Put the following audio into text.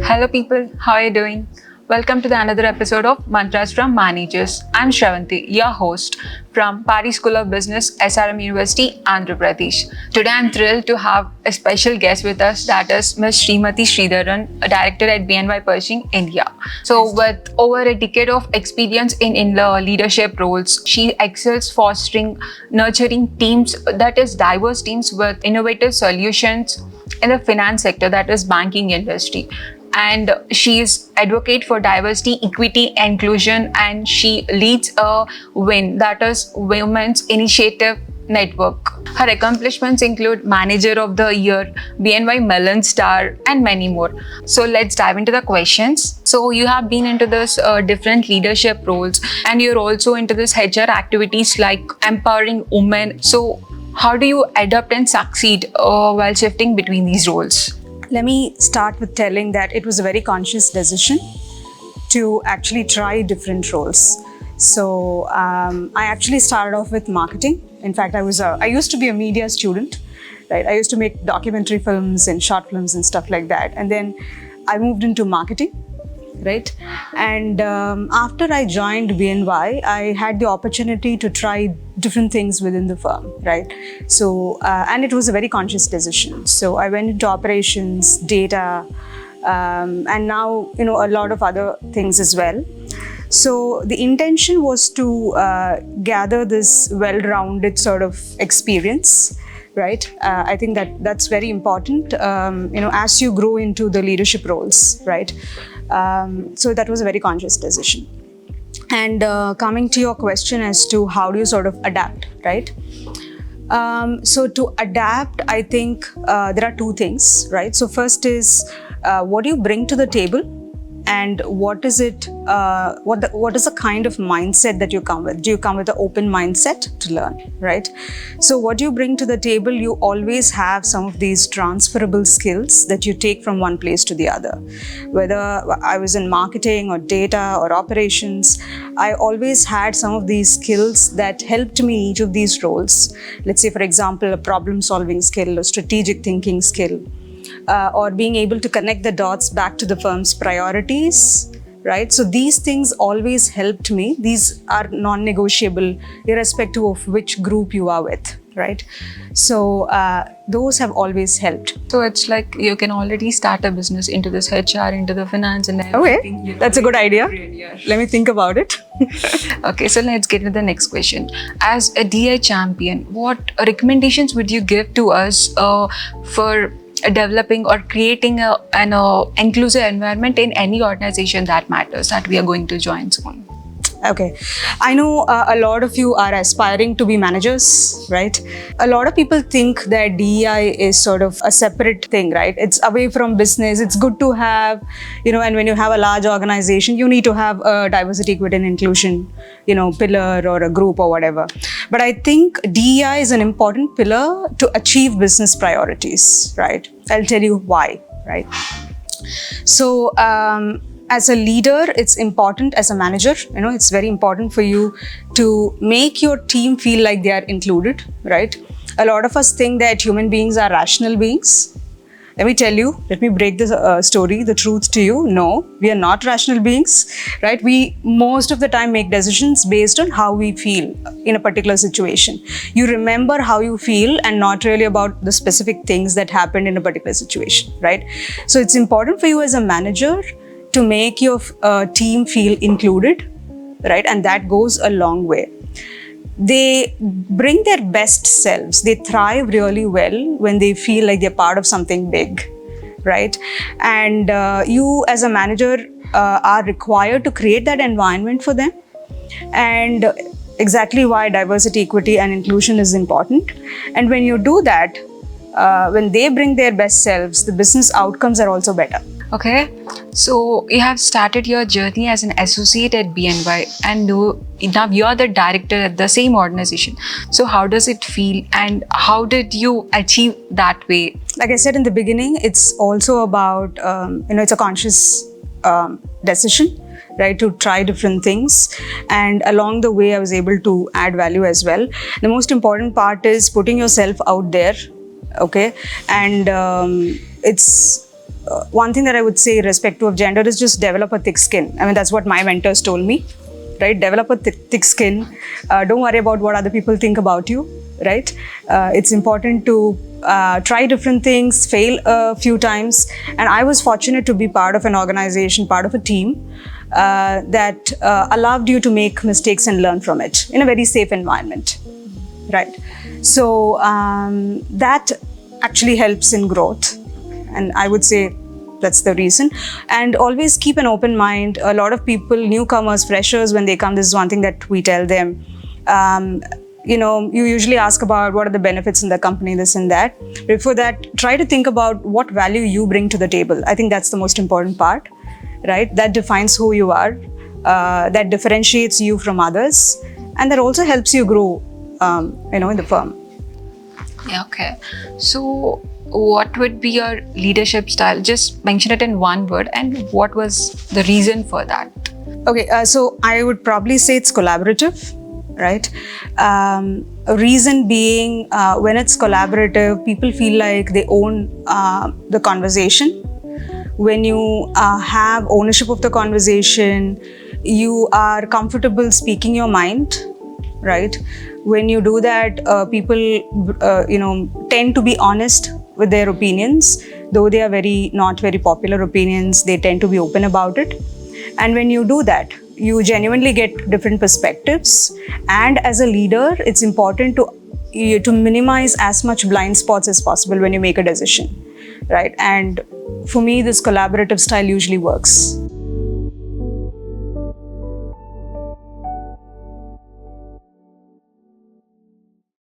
Hello people, how are you doing? Welcome to another episode of Mantras from Managers. I'm Srimathi, your host from Paris School of Business, SRM University, Andhra Pradesh. Today I'm thrilled to have a special guest with us, that is Ms. Srimathi Sridharan, a director at BNY Pershing, India. So with over a decade of experience in the leadership roles, she excels nurturing teams, that is diverse teams with innovative solutions in the finance sector, that is banking industry. And she is advocate for diversity, equity, inclusion, and she leads a WIN, that is Women's Initiative Network. Her accomplishments include Manager of the Year, BNY Mellon Star, and many more. So let's dive into the questions. So you have been into this different leadership roles, and you're also into this HR activities like empowering women. So how do you adapt and succeed while shifting between these roles? Let me start with telling that it was a very conscious decision to actually try different roles. So I actually started off with marketing. In fact, I used to be a media student, right? I used to make documentary films and short films and stuff like that. And then I moved into marketing, right? And after I joined BNY, I had the opportunity to try different things within the firm, right? So, and it was a very conscious decision. So I went into operations, data, and now, a lot of other things as well. So the intention was to gather this well-rounded sort of experience, right? I think that's very important, as you grow into the leadership roles, right? So that was a very conscious decision. And coming to your question as to how do you sort of adapt, right? So to adapt, I think there are two things, right? So first is what do you bring to the table? And what is it? What is the kind of mindset that you come with? Do you come with an open mindset to learn, right? So what you bring to the table, you always have some of these transferable skills that you take from one place to the other. Whether I was in marketing or data or operations, I always had some of these skills that helped me in each of these roles. Let's say, for example, a problem-solving skill, a strategic thinking skill, or being able to connect the dots back to the firm's priorities, right? So these things always helped me. These are non-negotiable, irrespective of which group you are with, right? So those have always helped. So it's like you can already start a business into this HR, into the finance and everything. Okay, that's a good idea. Let me think about it. Okay, so let's get to the next question. As a DI champion, what recommendations would you give to us for developing or creating an inclusive environment in any organization that matters that we are going to join soon? Okay, I know a lot of you are aspiring to be managers, right? A lot of people think that DEI is sort of a separate thing, right? It's away from business. It's good to have, and when you have a large organization, you need to have a diversity, equity, and inclusion, pillar or a group or whatever. But I think DEI is an important pillar to achieve business priorities, right? I'll tell you why, right? So, as a leader, it's important. As a manager, it's very important for you to make your team feel like they are included, right? A lot of us think that human beings are rational beings. Let me break the truth to you. No, we are not rational beings, right? We most of the time make decisions based on how we feel in a particular situation. You remember how you feel and not really about the specific things that happened in a particular situation, right? So it's important for you as a manager to make your team feel included, right? And that goes a long way. They bring their best selves. They thrive really well when they feel like they're part of something big, right? And you as a manager are required to create that environment for them. And exactly why diversity, equity, and inclusion is important. And when you do that, when they bring their best selves, the business outcomes are also better. Okay, so you have started your journey as an associate at BNY and now you're the director at the same organization. So how does it feel and how did you achieve that way? Like I said in the beginning, it's also about, it's a conscious decision, right, to try different things. And along the way, I was able to add value as well. The most important part is putting yourself out there, okay? And it's one thing that I would say irrespective of gender is just develop a thick skin. I mean, that's what my mentors told me, right? Develop a thick skin. Don't worry about what other people think about you, right? It's important to try different things, fail a few times. And I was fortunate to be part of an organization, part of a team that allowed you to make mistakes and learn from it in a very safe environment, right? So that actually helps in growth. And I would say that's the reason. And always keep an open mind. A lot of people, newcomers, freshers, when they come, this is one thing that we tell them. You usually ask about what are the benefits in the company, this and that. Before that, try to think about what value you bring to the table. I think that's the most important part, right? That defines who you are, that differentiates you from others, and that also helps you grow, in the firm. Yeah, okay. So what would be your leadership style? Just mention it in one word, and what was the reason for that? Okay, so I would probably say it's collaborative, right? Reason being, when it's collaborative, people feel like they own the conversation. When you have ownership of the conversation, you are comfortable speaking your mind, right? When you do that, people, tend to be honest with their opinions, though they are not very popular opinions, they tend to be open about it. And when you do that, you genuinely get different perspectives. And as a leader, it's important to minimize as much blind spots as possible when you make a decision, right? And for me, this collaborative style usually works.